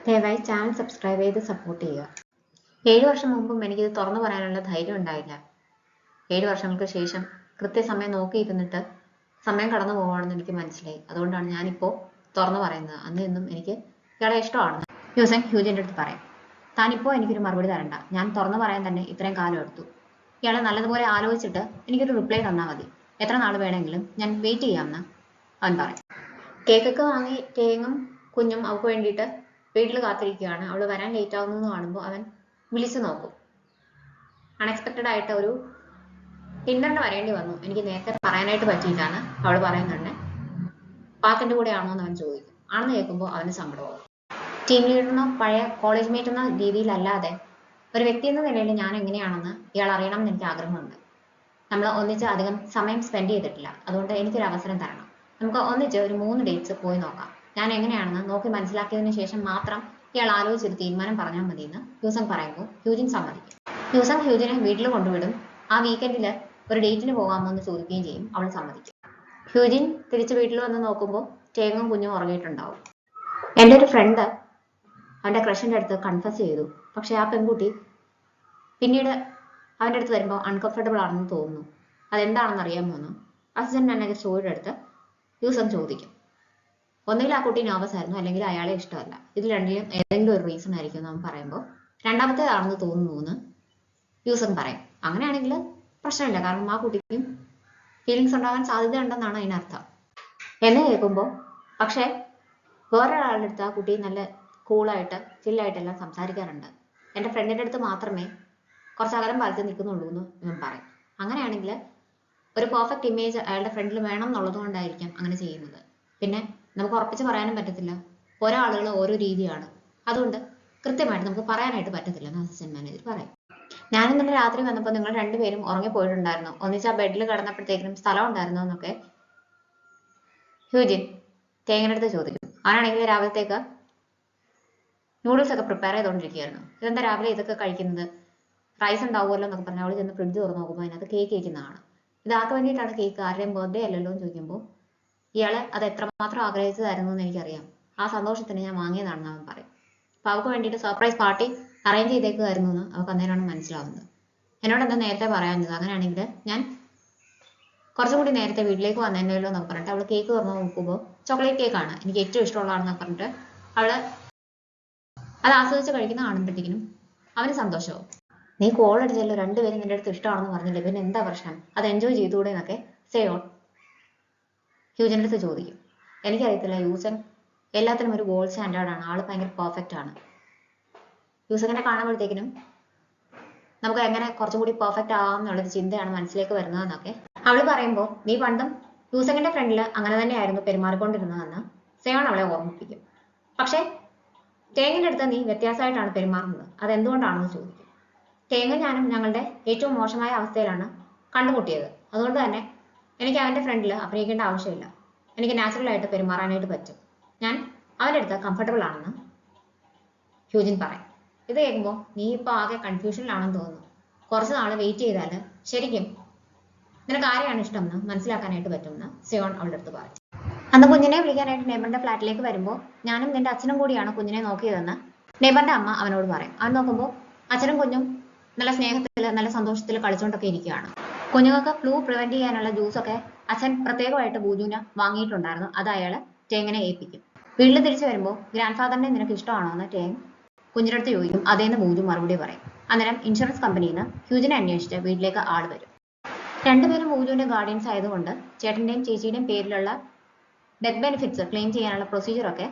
ദയവായി channel subscribe ചെയ്ത് support ചെയ്യുക. 7 വർഷം മുമ്പും എനിക്കിത് തുറന്നു പറയാനുള്ള ധൈര്യം ഉണ്ടായില്ല. 7 വർഷങ്ങൾക്ക് ശേഷം കൃത്യസമയം നോക്കിയിരുന്നിട്ട് സമയം കടന്നു പോവുകയാണെന്ന് എനിക്ക് മനസ്സിലായി. അതുകൊണ്ടാണ് ഞാനിപ്പോൾ തുറന്നു പറയുന്നത്. അന്ന് ഇന്നും എനിക്ക് ഇയാളെ ഇഷ്ടമാണെന്ന് ഹ്യൂസൻ ഹ്യൂജിൻ്റെ അടുത്ത് പറയും. താനിപ്പോൾ എനിക്കൊരു മറുപടി തരണ്ട. ഞാൻ തുറന്നു പറയാൻ തന്നെ ഇത്രയും കാലം എടുത്തു. ഇയാളെ നല്ലതുപോലെ ആലോചിച്ചിട്ട് എനിക്കൊരു റിപ്ലൈ തന്നാൽ മതി. എത്ര നാൾ വേണമെങ്കിലും ഞാൻ വെയിറ്റ് ചെയ്യാമെന്ന് അവൻ പറയും. കേക്കൊക്കെ വാങ്ങി തേങ്ങും കുഞ്ഞും അവൾക്ക് വേണ്ടിയിട്ട് വീട്ടിൽ കാത്തിരിക്കുകയാണ്. അവൾ വരാൻ ലേറ്റ് ആവുന്നത് കാണുമ്പോൾ അവൻ വിളിച്ചു നോക്കും. അൺഎക്സ്പെക്റ്റഡ് ആയിട്ട് ഒരു ടിൻഡറിന് വരേണ്ടി വന്നു, എനിക്ക് നേരത്തെ പറയാനായിട്ട് പറ്റിയിട്ടാണ് അവൾ പറയുന്നുണ്ട്. പാക്കിന്റെ കൂടെ ആണോ എന്ന് അവൻ ചോദിക്കും. ആണെന്ന് കേൾക്കുമ്പോൾ അവന് സങ്കടമാവും. ടീം ലീഡറിനോ പഴയ കോളേജ് മേറ്റ് എന്ന രീതിയിലല്ലാതെ ഒരു വ്യക്തി എന്ന നിലയിൽ ഞാൻ എങ്ങനെയാണെന്ന് ഇയാൾ അറിയണം എന്ന് എനിക്ക് ആഗ്രഹമുണ്ട്. നമ്മൾ ഒന്നിച്ച് അധികം സമയം സ്പെൻഡ് ചെയ്തിട്ടില്ല. അതുകൊണ്ട് എനിക്കൊരു അവസരം തരണം. നമുക്ക് ഒന്നിച്ച് ഒരു 3 ഡേറ്റ്സ് പോയി നോക്കാം. ഞാൻ എങ്ങനെയാണെന്ന് നോക്കി മനസ്സിലാക്കിയതിന് ശേഷം മാത്രം ഇയാൾ ആലോചിച്ചൊരു തീരുമാനം പറഞ്ഞാൽ മതി എന്ന് ഹ്യൂസൻ പറയുമ്പോൾ ഹ്യൂജിൻ സമ്മതിക്കും. ഹ്യൂസൻ ഹ്യൂജിനെ വീട്ടിൽ കൊണ്ടുവിടും. ആ വീക്കെൻഡിൽ ഒരു ഡേറ്റിന് പോകാമോ എന്ന് ചോദിക്കുകയും ചെയ്യും. അവൾ സമ്മതിക്കും. ഹ്യൂജിൻ തിരിച്ച് വീട്ടിൽ വന്ന് നോക്കുമ്പോൾ തേങ്ങും കുഞ്ഞും ഉറങ്ങിയിട്ടുണ്ടാവും. എൻ്റെ ഒരു ഫ്രണ്ട് അവൻ്റെ ക്രഷിൻ്റെ അടുത്ത് കൺഫസ് ചെയ്തു. പക്ഷെ ആ പെൺകുട്ടി പിന്നീട് അവൻ്റെ അടുത്ത് വരുമ്പോൾ അൺകംഫർട്ടബിൾ ആണെന്ന് തോന്നുന്നു. അതെന്താണെന്ന് അറിയാമോ എന്ന് അസിസ്റ്റന്റ് മാനേജർ സ്റ്റോറിയുടെ അടുത്ത് ഹ്യൂസൻ ചോദിക്കും. ഒന്നുകിൽ ആ കുട്ടി നെർവസ് ആയിരുന്നു, അല്ലെങ്കിൽ അയാളെ ഇഷ്ടമല്ല. ഇതിൽ രണ്ടിലും ഏതെങ്കിലും ഒരു റീസൺ ആയിരിക്കും എന്ന് അവൻ പറയുമ്പോൾ രണ്ടാമത്തേതാണെന്ന് തോന്നുന്നു എന്ന് ഹ്യൂസൻ പറയും. അങ്ങനെയാണെങ്കിൽ പ്രശ്നമില്ല, കാരണം ആ കുട്ടിക്കും ഫീലിങ്സ് ഉണ്ടാകാൻ സാധ്യതയുണ്ടെന്നാണ് അതിനർത്ഥം എന്ന് കേൾക്കുമ്പോൾ പക്ഷേ വേറൊരാളുടെ അടുത്ത് ആ കുട്ടി നല്ല കൂളായിട്ട് ചില്ലായിട്ടെല്ലാം സംസാരിക്കാറുണ്ട്. എൻ്റെ ഫ്രണ്ടിൻ്റെ അടുത്ത് മാത്രമേ കുറച്ച് അകലം പാലിച്ച് നിൽക്കുന്നുള്ളൂ എന്ന് ഇവൻ പറയും. അങ്ങനെയാണെങ്കിൽ ഒരു പെർഫെക്റ്റ് ഇമേജ് അയാളുടെ ഫ്രണ്ടിൽ വേണം എന്നുള്ളത് കൊണ്ടായിരിക്കാം അങ്ങനെ ചെയ്യുന്നത്. പിന്നെ നമുക്ക് ഉറപ്പിച്ച് പറയാനും പറ്റത്തില്ല, ഓരോ ആളുകൾ ഓരോ രീതിയാണ്. അതുകൊണ്ട് കൃത്യമായിട്ട് നമുക്ക് പറയാനായിട്ട് പറ്റത്തില്ല എന്ന് അസിസ്റ്റന്റ് മാനേജർ പറയും. ഞാൻ ഇന്നലെ രാത്രി വന്നപ്പോൾ നിങ്ങൾ രണ്ടുപേരും ഉറങ്ങിപ്പോയിട്ടുണ്ടായിരുന്നു. ഒന്നിച്ച് ആ ബെഡിൽ കിടന്നപ്പോഴത്തേക്കും സ്ഥലം ഉണ്ടായിരുന്നോ എന്നൊക്കെ ഹ്യൂജിൻ തേങ്ങയുടെ അടുത്ത് ചോദിക്കും. അവനാണെങ്കിൽ രാവിലത്തേക്ക് നൂഡിൽസ് ഒക്കെ പ്രിപ്പയർ ചെയ്തുകൊണ്ടിരിക്കുകയായിരുന്നു. ഇതെന്താ രാവിലെ ഇതൊക്കെ കഴിക്കുന്നത്, റൈസ് ഉണ്ടാവുമല്ലോ എന്നൊക്കെ പറഞ്ഞാൽ അവൾ ചെന്ന് ഫ്രിഡ്ജ് തുറന്ന് നോക്കുമ്പോൾ അതിനകത്ത് കേക്ക് ഇരിക്കുന്നതാണ്. ഇത് ആർക്ക് വേണ്ടിയിട്ടാണ് കേക്ക്, ആരുടെയും ബർത്ത്ഡേ അല്ലല്ലോ എന്ന് ചോദിക്കുമ്പോൾ ഇയാള് അത് എത്രമാത്രം ആഗ്രഹിച്ചതായിരുന്നു എന്ന് എനിക്കറിയാം, ആ സന്തോഷത്തിന് ഞാൻ വാങ്ങിയതാണെന്ന് അവൻ പറയും. അപ്പൊ അവൾക്ക് വേണ്ടിയിട്ട് സർപ്രൈസ് പാർട്ടി അറേഞ്ച് ചെയ്തേക്കുമായിരുന്നു എന്ന് അവൾക്ക് അന്നേരമാണ് മനസ്സിലാവുന്നത്. എന്നോട് എന്താ നേരത്തെ പറയാഞ്ഞത്, അങ്ങനെയാണെങ്കിൽ ഞാൻ കുറച്ചും കൂടി നേരത്തെ വീട്ടിലേക്ക് വന്നേനല്ലോ എന്നൊക്കെ പറഞ്ഞിട്ട് അവൾ കേക്ക് തുറന്ന് നോക്കുമ്പോൾ ചോക്ലേറ്റ് കേക്കാണ്, എനിക്ക് ഏറ്റവും ഇഷ്ടമുള്ളതാണെന്നൊക്കെ പറഞ്ഞിട്ട് അവള് അത് ആസ്വദിച്ച് കഴിക്കുന്ന കാണുമ്പോഴത്തേക്കിനും അവന് സന്തോഷമാവും. നീ കോൾ അടിച്ചല്ലോ, രണ്ടുപേരും നിന്റെ അടുത്ത് ഇഷ്ടമാണെന്ന് പറഞ്ഞില്ലേ, പിന്നെ എന്താ പ്രശ്നം, അത് എൻജോയ് ചെയ്തുകൂടെ എന്നൊക്കെ സേയോൺ ഹ്യൂജൻ്റെ അടുത്ത് ചോദിക്കും. എനിക്കറിയത്തില്ല, ഹ്യൂസൻ എല്ലാത്തിനും ഒരു ഗോൾഡ് സ്റ്റാൻഡേർഡ് ആണ്, ആള് ഭയങ്കര പെർഫെക്റ്റ് ആണ്. ഹ്യൂസനെ കാണുമ്പോഴത്തേക്കിനും നമുക്ക് എങ്ങനെ കുറച്ചും കൂടി പെർഫെക്റ്റ് ആവാം എന്നുള്ളൊരു ചിന്തയാണ് മനസ്സിലേക്ക് വരുന്നതെന്നൊക്കെ അവള് പറയുമ്പോൾ നീ പണ്ടും ഹ്യൂസന്റെ ഫ്രണ്ടിൽ അങ്ങനെ തന്നെയായിരുന്നു പെരുമാറിക്കൊണ്ടിരുന്നതെന്ന് സേയോൺ അവളെ ഓർമ്മിപ്പിക്കും. പക്ഷേ തേങ്ങിന്റെ അടുത്ത് നീ വ്യത്യാസമായിട്ടാണ് പെരുമാറുന്നത്, അതെന്തുകൊണ്ടാണെന്ന് ചോദിക്കും. തേങ്ങ ഞാനും ഞങ്ങളുടെ ഏറ്റവും മോശമായ അവസ്ഥയിലാണ് കണ്ടുമുട്ടിയത്. അതുകൊണ്ട് തന്നെ എനിക്ക് അവൻ്റെ ഫ്രണ്ടിൽ അഭിനയിക്കേണ്ട ആവശ്യമില്ല, എനിക്ക് നാച്ചുറലായിട്ട് പെരുമാറാനായിട്ട് പറ്റും. ഞാൻ അവൻ്റെ അടുത്ത് കംഫർട്ടബിൾ ആണെന്ന് ഹ്യൂജിൻ പറയും. ഇത് കേൾക്കുമ്പോൾ നീ ഇപ്പോൾ ആകെ കൺഫ്യൂഷനിലാണെന്ന് തോന്നുന്നു. കുറച്ച് നാൾ വെയിറ്റ് ചെയ്താൽ ശരിക്കും നിനക്ക് ആരെയാണ് ഇഷ്ടമെന്ന് മനസ്സിലാക്കാനായിട്ട് പറ്റുമെന്ന് സേയോൺ അവളുടെ അടുത്ത് പറയും. അന്ന് കുഞ്ഞിനെ വിളിക്കാനായിട്ട് നെയ്ബറിന്റെ ഫ്ലാറ്റിലേക്ക് വരുമ്പോൾ ഞാനും നിന്റെ അച്ഛനും കൂടിയാണ് കുഞ്ഞിനെ നോക്കിയതെന്ന് നെയ്ബറിന്റെ അമ്മ അവനോട് പറയും. അവൻ നോക്കുമ്പോൾ അച്ഛനും കുഞ്ഞും നല്ല സ്നേഹത്തിൽ നല്ല സന്തോഷത്തിൽ കളിച്ചുകൊണ്ടൊക്കെ ഇരിക്കുകയാണ്. കുഞ്ഞുങ്ങൾക്ക് ഫ്ലൂ പ്രിവെന്റ് ചെയ്യാനുള്ള ജ്യൂസൊക്കെ അച്ഛൻ പ്രത്യേകമായിട്ട് ബൂജുവിന് വാങ്ങിയിട്ടുണ്ടായിരുന്നു. അത് അയാൾ ടേങ്ങിനെ ഏൽപ്പിക്കും. വീട്ടിൽ തിരിച്ചു വരുമ്പോൾ ഗ്രാൻഡ് ഫാദറിനെ നിനക്ക് ഇഷ്ടമാണോ എന്ന് ടേങ് കുഞ്ഞിൻ്റെ അടുത്ത് ചോദിക്കും. അതേന്ന് ബൂജു മറുപടി പറയും. അന്നേരം ഇൻഷുറൻസ് കമ്പനിയിൽ നിന്ന് ഹ്യൂജിനെ അന്വേഷിച്ച് വീട്ടിലേക്ക് ആൾ വരും. രണ്ടുപേരും ബൂജുവിന്റെ ഗാർഡിയൻസ് ആയതുകൊണ്ട് ചേട്ടന്റെയും ചേച്ചിയുടെയും പേരിലുള്ള ഡെത്ത് ബെനിഫിറ്റ്സ് ക്ലെയിം ചെയ്യാനുള്ള പ്രൊസീജിയറൊക്കെ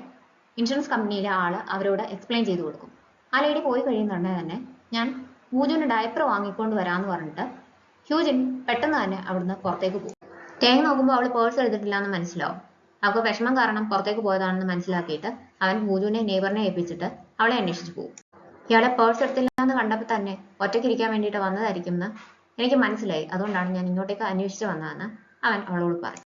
ഇൻഷുറൻസ് കമ്പനിയിലെ ആള് അവരോട് എക്സ്പ്ലെയിൻ ചെയ്ത് കൊടുക്കും. ആ ലേഡി പോയി കഴിയുന്നുണ്ടെ തന്നെ ഞാൻ ബൂജുവിന് ഡയപ്പർ വാങ്ങിക്കൊണ്ട് വരാമെന്ന് പറഞ്ഞിട്ട് ഹ്യൂജിൻ പെട്ടെന്ന് തന്നെ അവിടുന്ന് പുറത്തേക്ക് പോകും. തേങ്ങ നോക്കുമ്പോൾ അവൾ പേഴ്സ് എടുത്തിട്ടില്ല എന്ന് മനസ്സിലാവും. അവൾക്ക് വിഷമം കാരണം പുറത്തേക്ക് പോയതാണെന്ന് മനസ്സിലാക്കിയിട്ട് അവൻ ബൂജുവിനെ നെയ്ബറിനെ ഏൽപ്പിച്ചിട്ട് അവളെ അന്വേഷിച്ച് പോകും. ഇയാളെ പേഴ്സ് എടുത്തില്ല എന്ന് കണ്ടപ്പോൾ തന്നെ ഒറ്റയ്ക്ക് ഇരിക്കാൻ വേണ്ടിയിട്ട് വന്നതായിരിക്കും എന്ന് എനിക്ക് മനസ്സിലായി, അതുകൊണ്ടാണ് ഞാൻ ഇങ്ങോട്ടേക്ക് അന്വേഷിച്ച് വന്നതെന്ന് അവൻ അവളോട് പറയും.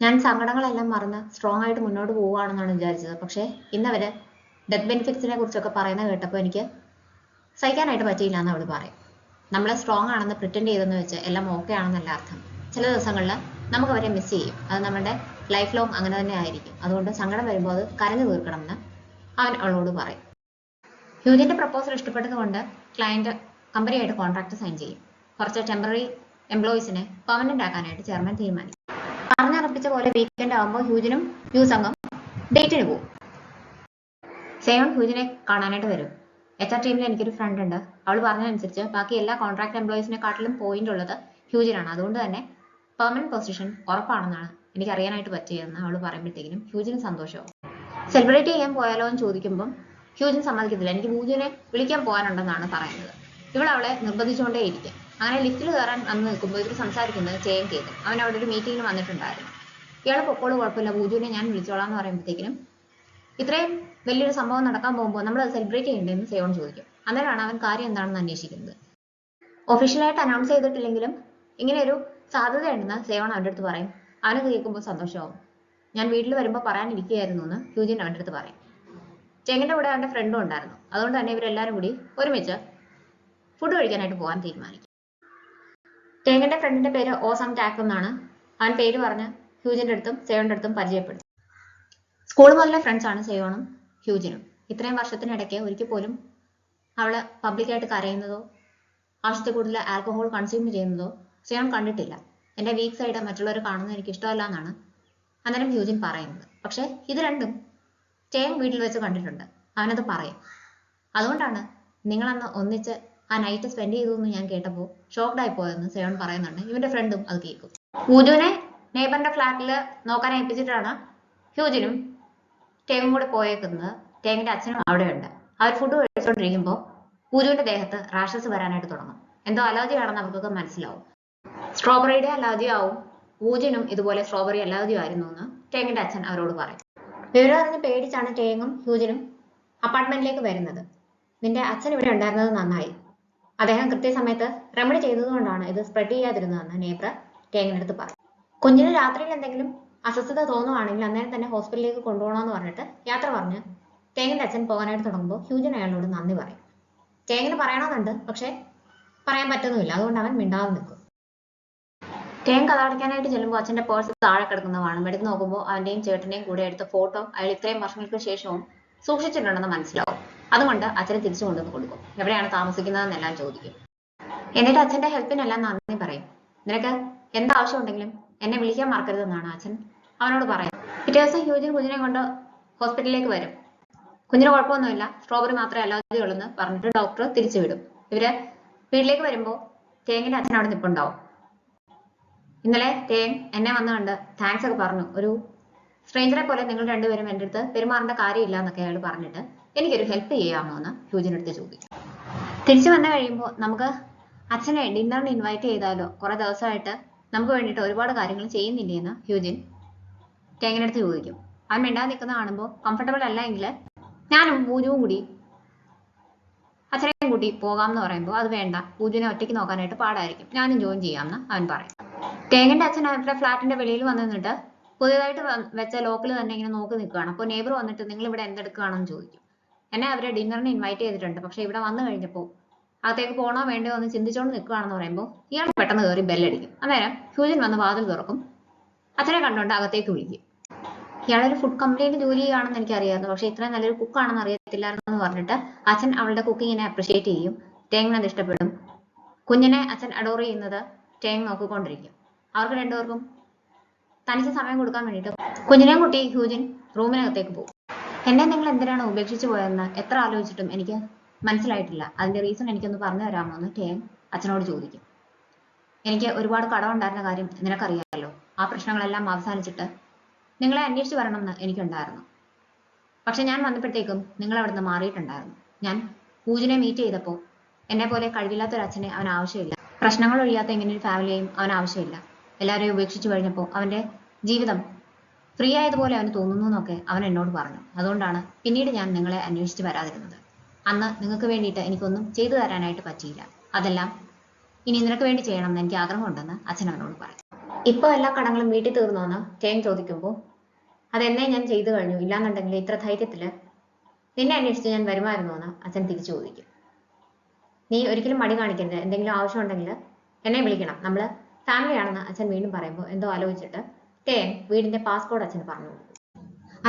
ഞാൻ സങ്കടങ്ങളെല്ലാം മറന്ന് സ്ട്രോങ് ആയിട്ട് മുന്നോട്ട് പോവുകയാണെന്നാണ് വിചാരിച്ചത്. പക്ഷേ ഇന്നവര് ഡെത്ത് ബെനിഫിറ്റ്സിനെ കുറിച്ചൊക്കെ പറയുന്നത് കേട്ടപ്പോൾ എനിക്ക് സഹിക്കാനായിട്ട് പറ്റിയില്ല എന്ന് അവൾ പറയും. നമ്മൾ സ്ട്രോങ് ആണെന്ന് പ്രിറ്റൻഡ് ചെയ്തെന്ന് വെച്ച് എല്ലാം ഓക്കെ ആണെന്നല്ല അർത്ഥം. ചില ദിവസങ്ങളിൽ നമുക്ക് അവരെ മിസ് ചെയ്യും. അത് നമ്മുടെ ലൈഫ് ലോങ് അങ്ങനെ തന്നെ ആയിരിക്കും. അതുകൊണ്ട് സങ്കടം വരുമ്പോൾ അത് കരഞ്ഞു തീർക്കണമെന്ന് അവൻ അവളോട് പറയും. ഹ്യൂജിന്റെ പ്രപ്പോസൽ ഇഷ്ടപ്പെട്ടതുകൊണ്ട് ക്ലയന്റ് കമ്പനിയായിട്ട് കോൺട്രാക്ട് സൈൻ ചെയ്യും. കുറച്ച് ടെമ്പററി എംപ്ലോയീസിനെ പെർമനന്റ് ആക്കാനായിട്ട് ചെയർമാൻ തീരുമാനിക്കും. പറഞ്ഞുറപ്പിച്ച പോലെ വീക്കെൻഡ് ആകുമ്പോൾ ഹ്യൂജിനും യൂസംഗും ഡേറ്റിന് പോകും. സേയോൺ ഹ്യൂജിനെ കാണാനായിട്ട് വരും. HR ടീമിൽ എനിക്കൊരു ഫ്രണ്ട് ഉണ്ട്, അവൾ പറഞ്ഞതനുസരിച്ച് ബാക്കി എല്ലാ കോൺട്രാക്ട് എംപ്ലോയീസിനെക്കാട്ടിലും പോയിന്റ് ഉള്ളത് ഹ്യൂജിനാണ്, അതുകൊണ്ട് തന്നെ പെർമനന്റ് പൊസിഷൻ ഉറപ്പാണെന്നാണ് എനിക്ക് അറിയാനായിട്ട് പറ്റിയതെന്ന് അവൾ പറയുമ്പോഴത്തേക്കും ഹ്യൂജിന് സന്തോഷമാവും. സെലിബ്രേറ്റ് ചെയ്യാൻ പോയാലോ എന്ന് ചോദിക്കുമ്പം ഹ്യൂജിൻ സമ്മതിക്കത്തില്ല. എനിക്ക് ഹ്യൂജിനെ വിളിക്കാൻ പോകാനുണ്ടെന്നാണ് പറയുന്നത്. ഇവൾ അവളെ നിർബന്ധിച്ചുകൊണ്ടേയിരിക്കും. അങ്ങനെ ലിഫ്റ്റിൽ കയറാൻ വന്ന് നിൽക്കുമ്പോൾ ഇവർ സംസാരിക്കുന്നത് ചേയും കേൾക്കും. അവൻ അവിടെ ഒരു മീറ്റിങ്ങിന് വന്നിട്ടുണ്ടായിരുന്നു. ഇയാൾ പൊക്കോളൂ, കുഴപ്പമില്ല, പൂജുവിനെ ഞാൻ വിളിച്ചോളാം എന്ന് പറയുമ്പോഴത്തേക്കിനും ഇത്രയും വലിയൊരു സംഭവം നടക്കാൻ പോകുമ്പോൾ നമ്മൾ അത് സെലിബ്രേറ്റ് ചെയ്യേണ്ടതെന്ന് സേവൺ ചോദിക്കും. അന്നേരമാണ് അവൻ കാര്യം എന്താണെന്ന് അന്വേഷിക്കുന്നത്. ഒഫീഷ്യലായിട്ട് അനൗൺസ് ചെയ്തിട്ടില്ലെങ്കിലും ഇങ്ങനെ ഒരു സാധ്യതയുണ്ടെന്ന് സേവൺ അവൻ്റെ അടുത്ത് പറയും. അവന് കേൾക്കുമ്പോൾ സന്തോഷമാവും. ഞാൻ വീട്ടിൽ വരുമ്പോൾ പറയാനിരിക്കുകയായിരുന്നു എന്ന് ഹ്യൂജിൻ അവൻ്റെ അടുത്ത് പറയും. ചെങ്ങിൻ്റെ കൂടെ അവൻ്റെ ഫ്രണ്ടും ഉണ്ടായിരുന്നു. അതുകൊണ്ട് തന്നെ ഇവരെല്ലാവരും കൂടി ഒരുമിച്ച് ഫുഡ് കഴിക്കാനായിട്ട് പോകാൻ തീരുമാനിക്കും. ചെങ്ങിൻ്റെ ഫ്രണ്ടിന്റെ പേര് ഓസം ടാക്ക് എന്നാണ്. അവൻ പേര് പറഞ്ഞ് ഹ്യൂജിൻ്റെ അടുത്തും സേവണിൻ്റെ അടുത്തും പരിചയപ്പെടും. സ്കൂൾ മുതലേ ഫ്രണ്ട്സ് ആണ് സേവണും ഹ്യൂജിനും. ഇത്രയും വർഷത്തിനിടയ്ക്ക് ഒരിക്കൽ പോലും അവള് പബ്ലിക്കായിട്ട് കരയുന്നതോ ആവശ്യത്തിൽ കൂടുതൽ ആൽക്കഹോൾ കൺസ്യൂം ചെയ്യുന്നതോ സേവൺ കണ്ടിട്ടില്ല. എൻ്റെ വീക്ക് സൈഡ് മറ്റുള്ളവർ കാണുന്നത് എനിക്ക് ഇഷ്ടമല്ല എന്നാണ് അന്നേരം ഹ്യൂജിൻ പറയുന്നത്. പക്ഷെ ഇത് രണ്ടും ചേൻ വീട്ടിൽ വെച്ച് കണ്ടിട്ടുണ്ട്. അവനത് പറയും. അതുകൊണ്ടാണ് നിങ്ങളന്ന് ഒന്നിച്ച് ആ നൈറ്റ് സ്പെൻഡ് ചെയ്തു എന്ന് ഞാൻ കേട്ടപ്പോൾ ഷോക്ക്ഡായി പോയെന്ന് സേവൺ പറയുന്നുണ്ട്. ഇവന്റെ ഫ്രണ്ടും അത് കേൾക്കും. പൂജുവിനെ നെയ്ബറിന്റെ ഫ്ലാറ്റിൽ നോക്കാൻ ഏൽപ്പിച്ചിട്ടാണ് ഹ്യൂജിനും ടേങ്ങും കൂടെ പോയേക്കുന്നത്. ടേങ്ങിന്റെ അച്ഛനും അവിടെയുണ്ട്. അവർ ഫുഡ് കഴിച്ചുകൊണ്ടിരിക്കുമ്പോൾ പൂജുവിന്റെ ദേഹത്ത് റാഷസ് വരാനായിട്ട് തുടങ്ങും. എന്തോ അലർജി ആണെന്ന് അവർക്കൊക്കെ മനസ്സിലാവും. സ്ട്രോബെറിയുടെ അലർജി ആവും. പൂജനും ഇതുപോലെ സ്ട്രോബെറി അലർജി ആയിരുന്നു എന്ന് ടേങ്ങിന്റെ അച്ഛൻ അവരോട് പറയും. വിവരം അറിഞ്ഞ് പേടിച്ചാണ് ടേങ്ങും ഹ്യൂജിനും അപ്പാർട്ട്മെന്റിലേക്ക് വരുന്നത്. നിന്റെ അച്ഛൻ ഇവിടെ ഉണ്ടായിരുന്നത് നന്നായി. അദ്ദേഹം കൃത്യസമയത്ത് റെമഡി ചെയ്തതുകൊണ്ടാണ് ഇത് സ്പ്രെഡ് ചെയ്യാതിരുന്നതെന്ന് നെയ്ബർ ടേങ്ങിനടുത്ത് പറയും. കുഞ്ഞിന് രാത്രിയിൽ എന്തെങ്കിലും അസ്വസ്ഥത തോന്നുവാണെങ്കിൽ അന്നേരം തന്നെ ഹോസ്പിറ്റലിലേക്ക് കൊണ്ടുപോകണമെന്ന് പറഞ്ഞിട്ട് യാത്ര പറഞ്ഞ് ടേങ്ങിന്റെ അച്ഛൻ പോകാനായിട്ട് തുടങ്ങുമ്പോൾ ഹ്യൂജിൻ അയാളോട് നന്ദി പറയും. ടേങ്ങിന് പറയണമെന്നുണ്ട്, പക്ഷെ പറയാൻ പറ്റുന്നുമില്ല. അതുകൊണ്ട് അവൻ മിണ്ടാതെ നിൽക്കും. ടേങ് കഥ ചെല്ലുമ്പോൾ അച്ഛന്റെ പേഴ്സ് താഴെ കിടക്കുന്നതാണ്. എടുത്ത് നോക്കുമ്പോൾ അവന്റെയും ചേട്ടന്റെയും കൂടെ എടുത്ത ഫോട്ടോ അയാൾ ഇത്രയും വർഷങ്ങൾക്ക് ശേഷവും സൂക്ഷിച്ചിട്ടുണ്ടെന്ന് മനസ്സിലാവും. അതുകൊണ്ട് അച്ഛനെ തിരിച്ചു കൊണ്ടുവന്ന് കൊടുക്കും. എവിടെയാണ് താമസിക്കുന്നതെന്നെല്ലാം ചോദിക്കും. എന്നിട്ട് അച്ഛന്റെ ഹെൽപ്പിനെല്ലാം നന്ദി പറയും. നിനക്ക് എന്താവശ്യം ഉണ്ടെങ്കിലും എന്നെ വിളിക്കാൻ മറക്കരുതെന്നാണ് അച്ഛൻ അവനോട് പറയുന്നത്. പിറ്റേ ദിവസം ഹ്യൂജിൻ കുഞ്ഞിനെ കൊണ്ട് ഹോസ്പിറ്റലിലേക്ക് വരും. കുഞ്ഞിന് കുഴപ്പമൊന്നുമില്ല, സ്ട്രോബെറി മാത്രമേ അലർജി ഉള്ളെന്ന് പറഞ്ഞിട്ട് ഡോക്ടർ തിരിച്ചു വിടും. ഇവര് വീട്ടിലേക്ക് വരുമ്പോൾ ടേങ്ങിന്റെ അച്ഛൻ അവിടെ നിൽപ്പുണ്ടാവും. ഇന്നലെ ടേങ് എന്നെ വന്ന് കണ്ട് താങ്ക്സ് ഒക്കെ പറഞ്ഞു. ഒരു സ്ട്രേഞ്ചറെ പോലെ നിങ്ങൾ രണ്ടുപേരും എൻ്റെ അടുത്ത് പെരുമാറേണ്ട കാര്യമില്ല എന്നൊക്കെ അയാൾ പറഞ്ഞിട്ട് എനിക്കൊരു ഹെൽപ്പ് ചെയ്യാമോ എന്ന് ഹ്യൂജിൻ്റെ അടുത്ത് ചോദിക്കും. തിരിച്ചു വന്നു കഴിയുമ്പോൾ നമുക്ക് അച്ഛനെ ഡിന്നറിന് ഇൻവൈറ്റ് ചെയ്താലോ, കുറെ ദിവസമായിട്ട് നമുക്ക് വേണ്ടിയിട്ട് ഒരുപാട് കാര്യങ്ങൾ ചെയ്യുന്നില്ലേ എന്ന് ഹ്യൂജിൻ ടേങ്ങിൻ്റെ അടുത്ത് ചോദിക്കും. അവൻ മിണ്ടാതെ നിൽക്കുന്ന കാണുമ്പോൾ കംഫർട്ടബിൾ അല്ല എങ്കിൽ ഞാനും പൂജുവും കൂടി അച്ഛനെയും കൂട്ടി പോകാം എന്ന് പറയുമ്പോൾ അത് വേണ്ട, പൂജുവിനെ ഒറ്റയ്ക്ക് നോക്കാനായിട്ട് പാടായിരിക്കും, ഞാനും ജോയിൻ ചെയ്യാമെന്ന് അവൻ പറയും. ടേങ്ങിന്റെ അച്ഛൻ അവരുടെ ഫ്ലാറ്റിന്റെ വെളിയിൽ വന്ന് നിന്നിട്ട് പുതിയതായിട്ട് വെച്ച ലോക്കിൽ തന്നെ ഇങ്ങനെ നോക്കി നിൽക്കുകയാണ്. അപ്പോൾ നെയ്ബർ വന്നിട്ട് നിങ്ങൾ ഇവിടെ എന്തെടുക്കുകയാണെന്ന് ചോദിക്കും. എന്നെ അവരെ ഡിന്നറിന് ഇൻവൈറ്റ് ചെയ്തിട്ടുണ്ട്, പക്ഷെ ഇവിടെ വന്നു കഴിഞ്ഞപ്പോൾ അകത്തേക്ക് പോകണോ വേണ്ടോ എന്ന് ചിന്തിച്ചോണ്ട് നിൽക്കുകയാണെന്ന് പറയുമ്പോൾ ഇയാൾ പെട്ടെന്ന് കയറി ബെല്ലടിക്കും. അന്നേരം ഹ്യൂജിൻ വന്ന് വാതിൽ തുറക്കും. അച്ഛനെ കണ്ടുകൊണ്ട് അകത്തേക്ക് വിളിക്കും. ഇയാളൊരു ഫുഡ് കമ്പനിയിൽ ജോലി ചെയ്യുകയാണെന്ന് എനിക്കറിയായിരുന്നു, പക്ഷെ ഇത്രയും നല്ലൊരു കുക്കാണെന്ന് അറിയത്തില്ലായിരുന്നു എന്ന് പറഞ്ഞിട്ട് അച്ഛൻ അവളുടെ കുക്കിങ്ങിനെ അപ്രിഷിയേറ്റ് ചെയ്യും. ടേങ്ങിന് അത് ഇഷ്ടപ്പെടും. കുഞ്ഞിനെ അച്ഛൻ അഡോർ ചെയ്യുന്നത് ടേങ് നോക്കിക്കൊണ്ടിരിക്കും. അവർക്ക് രണ്ടുപേർക്കും തനിച്ച് സമയം കൊടുക്കാൻ വേണ്ടിയിട്ട് കുഞ്ഞിനെയും കുട്ടി ഹ്യൂജിൻ റൂമിനകത്തേക്ക് പോകും. എന്നെ നിങ്ങൾ എന്തിനാണ് ഉപേക്ഷിച്ചു പോയതെന്ന് എത്ര ആലോചിച്ചിട്ടും എനിക്ക് മനസ്സിലായിട്ടില്ല. അതിന്റെ റീസൺ എനിക്കൊന്ന് പറഞ്ഞു തരാമോ എന്ന് ടേങ് അച്ഛനോട് ചോദിക്കും. എനിക്ക് ഒരുപാട് കടമുണ്ടായിരുന്ന കാര്യം നിനക്കറിയാമല്ലോ. ആ പ്രശ്നങ്ങളെല്ലാം അവസാനിച്ചിട്ട് നിങ്ങളെ അന്വേഷിച്ച് വരണമെന്ന് എനിക്കുണ്ടായിരുന്നു. പക്ഷെ ഞാൻ വന്നപ്പോഴത്തേക്കും നിങ്ങൾ അവിടുന്ന് മാറിയിട്ടുണ്ടായിരുന്നു. ഞാൻ പൂജിനെ മീറ്റ് ചെയ്തപ്പോൾ എന്നെ പോലെ കഴിവില്ലാത്തൊരു അച്ഛനെ അവൻ ആവശ്യമില്ല, പ്രശ്നങ്ങൾ ഒഴിയാത്ത ഇങ്ങനെ ഒരു ഫാമിലിയെയും അവൻ ആവശ്യമില്ല. എല്ലാവരെയും ഉപേക്ഷിച്ച് കഴിഞ്ഞപ്പോൾ അവന്റെ ജീവിതം ഫ്രീ ആയതുപോലെ അവന് തോന്നുന്നു എന്നൊക്കെ അവൻ എന്നോട് പറഞ്ഞു. അതുകൊണ്ടാണ് പിന്നീട് ഞാൻ നിങ്ങളെ അന്വേഷിച്ച് വരാതിരുന്നത്. അന്ന് നിങ്ങൾക്ക് വേണ്ടിയിട്ട് എനിക്കൊന്നും ചെയ്തു തരാനായിട്ട് പറ്റിയില്ല. അതെല്ലാം ഇനി നിനക്ക് വേണ്ടി ചെയ്യണമെന്ന് എനിക്ക് ആഗ്രഹമുണ്ടെന്ന് അച്ഛൻ അവനോട് പറയും. ഇപ്പോൾ എല്ലാ കടങ്ങളും വീട്ടിൽ തീർന്നോന്ന് ടേങ് ചോദിക്കുമ്പോൾ അതെന്നേ ഞാൻ ചെയ്തു കഴിഞ്ഞു, ഇല്ലാന്നുണ്ടെങ്കിൽ ഇത്ര ധൈര്യത്തില് നിന്നെ അന്വേഷിച്ച് ഞാൻ വരുമായിരുന്നു എന്ന് അച്ഛൻ തിരിച്ചു ചോദിക്കും. നീ ഒരിക്കലും മടി കാണിക്കരുത്, എന്തെങ്കിലും ആവശ്യമുണ്ടെങ്കിൽ എന്നെ വിളിക്കണം, നമ്മൾ ഫാമിലിയാണെന്ന് അച്ഛൻ വീണ്ടും പറയുമ്പോൾ എന്തോ ആലോചിച്ചിട്ട് ടേങ് വീടിന്റെ പാസ്കോഡ് അച്ഛന് പറഞ്ഞു കൊടുക്കും.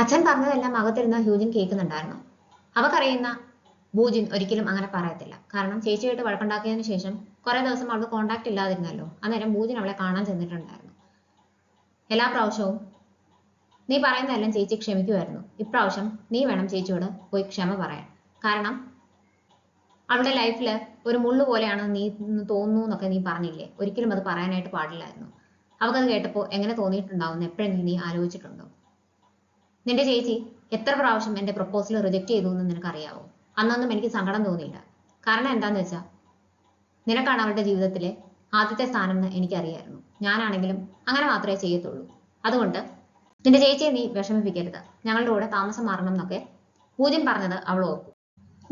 അച്ഛൻ പറഞ്ഞതെല്ലാം അകത്തിരുന്ന ഹ്യൂജിൻ കേൾക്കുന്നുണ്ടായിരുന്നു. അവക്കറിയുന്ന ബൂജിൻ ഒരിക്കലും അങ്ങനെ പറയത്തില്ല. കാരണം ചേച്ചിയായിട്ട് വഴക്കുണ്ടാക്കിയതിനു ശേഷം കുറെ ദിവസം അവൾക്ക് കോണ്ടാക്ട് ഇല്ലാതിരുന്നല്ലോ. അന്നേരം ബൂജിൻ അവളെ കാണാൻ ചെന്നിട്ടുണ്ടായിരുന്നു. എല്ലാ പ്രാവശ്യവും നീ പറയുന്നതെല്ലാം ചേച്ചി ക്ഷമിക്കുമായിരുന്നു. ഇപ്രാവശ്യം നീ വേണം ചേച്ചിയോട് പോയി ക്ഷമ പറയാൻ. കാരണം അവളുടെ ലൈഫിൽ ഒരു മുള്ളു പോലെയാണ് നീ തോന്നുന്നു എന്നൊക്കെ നീ പറഞ്ഞില്ലേ. ഒരിക്കലും അത് പറയാനായിട്ട് പാടില്ലായിരുന്നു. അവൾക്കത് കേട്ടപ്പോൾ എങ്ങനെ തോന്നിയിട്ടുണ്ടാവും എപ്പോഴെങ്കിലും നീ ആലോചിച്ചിട്ടുണ്ടോ? നിന്റെ ചേച്ചി എത്ര പ്രാവശ്യം എന്റെ പ്രപ്പോസൽ റിജക്ട് ചെയ്തു എന്ന് നിനക്കറിയാവോ? അന്നൊന്നും എനിക്ക് സങ്കടം തോന്നിയില്ല. കാരണം എന്താന്ന് വെച്ചാൽ നിനക്കാണ് അവളുടെ ജീവിതത്തിലെ ആദ്യത്തെ സ്ഥാനം എന്ന് എനിക്കറിയായിരുന്നു. ഞാനാണെങ്കിലും അങ്ങനെ മാത്രമേ ചെയ്യത്തുള്ളൂ. അതുകൊണ്ട് നിന്റെ ചേച്ചിയെ നീ വിഷമിപ്പിക്കരുത്. ഞങ്ങളുടെ കൂടെ താമസം മാറണം എന്നൊക്കെ പൂജൻ പറഞ്ഞത് അവൾ ഓർക്കും.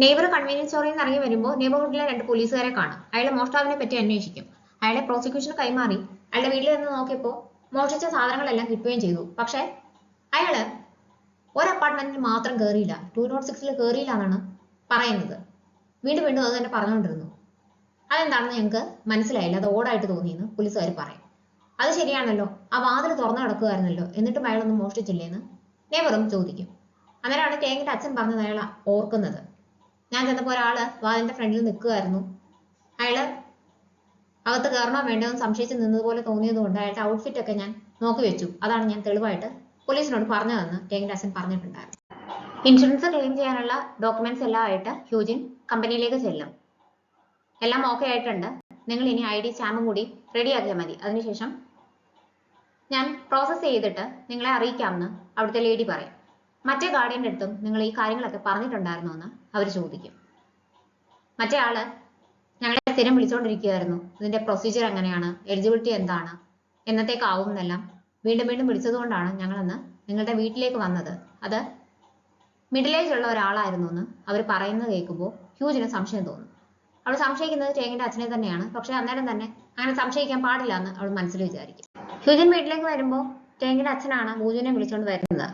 നെയ്ബർ കൺവീനിയൻസ് സ്റ്റോറിൽ നിന്ന് ഇറങ്ങി വരുമ്പോൾ നെയ്ബർഹുഡിലെ 2 പോലീസുകാരെ കാണും. അയാളെ മോഷ്ടാവിനെ പറ്റി അന്വേഷിക്കും. അയാളെ പ്രോസിക്യൂഷന് കൈമാറി അയാളുടെ വീട്ടിൽ നിന്ന് നോക്കിയപ്പോൾ മോഷ്ടിച്ച സാധനങ്ങളെല്ലാം കിട്ടുകയും ചെയ്തു. പക്ഷെ അയാള് ഒരു അപ്പാർട്ട്മെന്റിൽ മാത്രം കയറിയില്ല, 206 കയറിയില്ല എന്നാണ് പറയുന്നത്. വീണ്ടും വീണ്ടും അത് തന്നെ പറഞ്ഞുകൊണ്ടിരുന്നു. അതെന്താണെന്ന് ഞങ്ങൾക്ക് മനസ്സിലായില്ല. അത് ഓടായിട്ട് തോന്നിയെന്ന് പോലീസുകാർ പറയും. അത് ശരിയാണല്ലോ, ആ വാതിൽ തുറന്നു കിടക്കുമായിരുന്നല്ലോ, എന്നിട്ടും അയാളൊന്നും മോഷ്ടിച്ചില്ലേന്ന് നെയ്ബറും ചോദിക്കും. അന്നേരമാണ് ടേങ്ങിന്റെ അച്ഛൻ പറഞ്ഞത് അയാൾ ഓർക്കുന്നത്. ഞാൻ ചെന്നപ്പോൾ ഒരാള് വാതിലിന്റെ ഫ്രണ്ടിൽ നിൽക്കുമായിരുന്നു. അയാള് അകത്ത് കയറണോ വേണ്ടതെന്ന് സംശയിച്ച് നിന്നതുപോലെ തോന്നിയത് കൊണ്ട് അയാളുടെ ഔട്ട്ഫിറ്റ് ഒക്കെ ഞാൻ നോക്കി വെച്ചു. അതാണ് ഞാൻ തെളിവായിട്ട് പോലീസിനോട് പറഞ്ഞതെന്ന് ടേങ്ങിന്റെ അച്ഛൻ പറഞ്ഞിട്ടുണ്ടായിരുന്നു. ഇൻഷുറൻസ് ക്ലെയിം ചെയ്യാനുള്ള ഡോക്യുമെന്റ്സ് എല്ലാം ആയിട്ട് ഹ്യൂജിൻ കമ്പനിയിലേക്ക് ചെല്ലും. എല്ലാം ഓക്കെ ആയിട്ടുണ്ട്, നിങ്ങൾ ഇനി ID സ്റ്റാമ്പും കൂടി റെഡിയാക്കിയാൽ മതി. അതിനുശേഷം ഞാൻ പ്രോസസ്സ് ചെയ്തിട്ട് നിങ്ങളെ അറിയിക്കാമെന്ന് അവിടുത്തെ ലേഡി പറയും. മറ്റേ ഗാർഡിയന്റെ അടുത്തും നിങ്ങൾ ഈ കാര്യങ്ങളൊക്കെ പറഞ്ഞിട്ടുണ്ടായിരുന്നോ എന്ന് അവർ ചോദിക്കും. മറ്റേ ആള് ഞങ്ങളെ സ്ഥിരം വിളിച്ചുകൊണ്ടിരിക്കുകയായിരുന്നു. ഇതിന്റെ പ്രൊസീജിയർ എങ്ങനെയാണ്, എലിജിബിലിറ്റി എന്താണ്, എന്നത്തേക്കാവും എന്നെല്ലാം വീണ്ടും വീണ്ടും വിളിച്ചതുകൊണ്ടാണ് ഞങ്ങളന്ന് നിങ്ങളുടെ വീട്ടിലേക്ക് വന്നത്. അത് മിഡിൽ ഏജ് ഉള്ള ഒരാളായിരുന്നു എന്ന് അവർ പറയുന്നത് കേൾക്കുമ്പോൾ ഹ്യൂജിന് സംശയം തോന്നും. അവൾ സംശയിക്കുന്നത് ടേങ്ങിന്റെ അച്ഛനെ തന്നെയാണ്. പക്ഷെ അന്നേരം തന്നെ അങ്ങനെ സംശയിക്കാൻ പാടില്ല എന്ന് അവൾ മനസ്സിൽ വിചാരിക്കും. ഹ്യൂജിൻ വീട്ടിലേക്ക് വരുമ്പോൾ ടേങ്ങിന്റെ അച്ഛനാണ് ബൂജുവിനെ വിളിച്ചുകൊണ്ട് വരുന്നത്.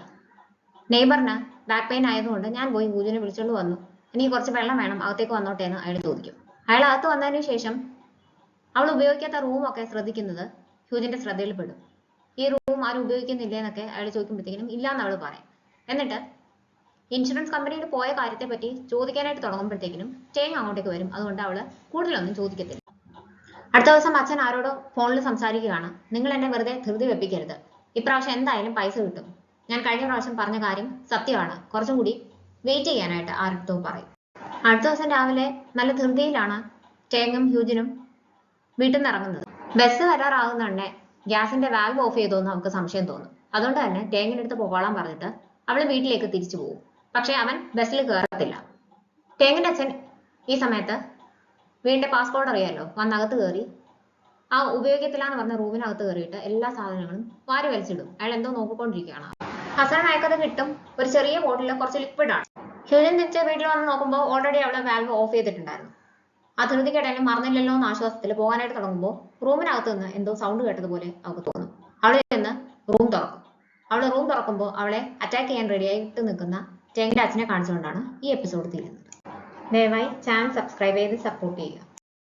നെയ്ബറിന് ബാക്ക് പെയിൻ ആയതുകൊണ്ട് ഞാൻ പോയി ബൂജുവിനെ വിളിച്ചുകൊണ്ട് വന്നു, എനിക്ക് കുറച്ച് വെള്ളം വേണം, അകത്തേക്ക് വന്നോട്ടെ എന്ന് അയാൾ ചോദിക്കും. അയാൾ അകത്ത് വന്നതിന് ശേഷം അവൾ ഉപയോഗിക്കാത്ത റൂമൊക്കെ ശ്രദ്ധിക്കുന്നത് ഹ്യൂജിന്റെ ശ്രദ്ധയിൽപ്പെടും. ഈ റൂം ആരും ഉപയോഗിക്കുന്നില്ലേ എന്നൊക്കെ അയാൾ ചോദിക്കുമ്പോഴത്തേക്കും ഇല്ലാന്ന് അവൾ പറയും. എന്നിട്ട് ഇൻഷുറൻസ് കമ്പനിയിൽ പോയ കാര്യത്തെ പറ്റി ചോദിക്കാനായിട്ട് തുടങ്ങുമ്പോഴത്തേക്കിനും ടേങ് അങ്ങോട്ടേക്ക് വരും. അതുകൊണ്ട് അവള് കൂടുതലൊന്നും ചോദിക്കത്തില്ല. അടുത്ത ദിവസം അച്ഛൻ ആരോടോ ഫോണിൽ സംസാരിക്കുകയാണ്. നിങ്ങൾ എന്നെ വെറുതെ ധൃതി വെപ്പിക്കരുത്, ഇപ്രാവശ്യം എന്തായാലും പൈസ കിട്ടും. ഞാൻ കഴിഞ്ഞ പ്രാവശ്യം പറഞ്ഞ കാര്യം സത്യമാണ്, കുറച്ചും കൂടി വെയിറ്റ് ചെയ്യാനായിട്ട് ആരുടെ പറയും. അടുത്ത ദിവസം രാവിലെ നല്ല ധൃതിയിലാണ് ടേങ്ങും ഹ്യൂജിനും വീട്ടിൽ നിന്ന് ഇറങ്ങുന്നത്. ബസ് വരാറാകുന്നുണ്ടേ ഗ്യാസിന്റെ വാൽവ് ഓഫ് ചെയ്തോന്ന് നമുക്ക് സംശയം തോന്നും. അതുകൊണ്ട് തന്നെ ടേങ്ങിന്റെ അടുത്ത് പോകാൻ പറഞ്ഞിട്ട് അവള് വീട്ടിലേക്ക് തിരിച്ചു പോകും. പക്ഷെ അവൻ ബസ്സിൽ കയറത്തില്ല. ടേങ്ങിന്റെ അച്ഛൻ ഈ സമയത്ത് വീടിന്റെ പാസ്പോർട്ട് അറിയാലോ, വന്നകത്ത് കയറി ആ ഉപയോഗിക്കത്തില്ലാന്ന് പറഞ്ഞ റൂമിനകത്ത് കയറിയിട്ട് എല്ലാ സാധനങ്ങളും വാരി വലിച്ചിടും. അയാൾ എന്തോ നോക്കിക്കൊണ്ടിരിക്കുകയാണ്. ഹസൻ അയക്കത് കിട്ടും. ഒരു ചെറിയ ബോട്ടിൽ കുറച്ച് ലിക്വിഡ് ആണ്. ഹ്യൂജൻ തിരിച്ച് വീട്ടിൽ വന്ന് നോക്കുമ്പോൾ ഓൾറെഡി അവളെ വാൽവ് ഓഫ് ചെയ്തിട്ടുണ്ടായിരുന്നു. ആ ധൃതിക്കിടയിലും മറന്നില്ലല്ലോ എന്ന ആശ്വാസത്തിൽ പോകാനായിട്ട് തുടങ്ങുമ്പോൾ റൂമിനകത്ത് നിന്ന് എന്തോ സൗണ്ട് കേട്ടതുപോലെ അവൾക്ക് തോന്നും. അവളിൽ നിന്ന് റൂം തുറക്കും. അവൾ റൂം തുറക്കുമ്പോൾ അവളെ അറ്റാക്ക് ചെയ്യാൻ റെഡിയായിട്ട് നിൽക്കുന്ന ടേങ്ങിന്റെ അച്ഛനെ കാണിച്ചുകൊണ്ടാണ് ഈ എപ്പിസോഡ് തീരുന്നത്. ദയവായി ചാനൽ സബ്സ്ക്രൈബ് ചെയ്ത് സപ്പോർട്ട് ചെയ്യുക.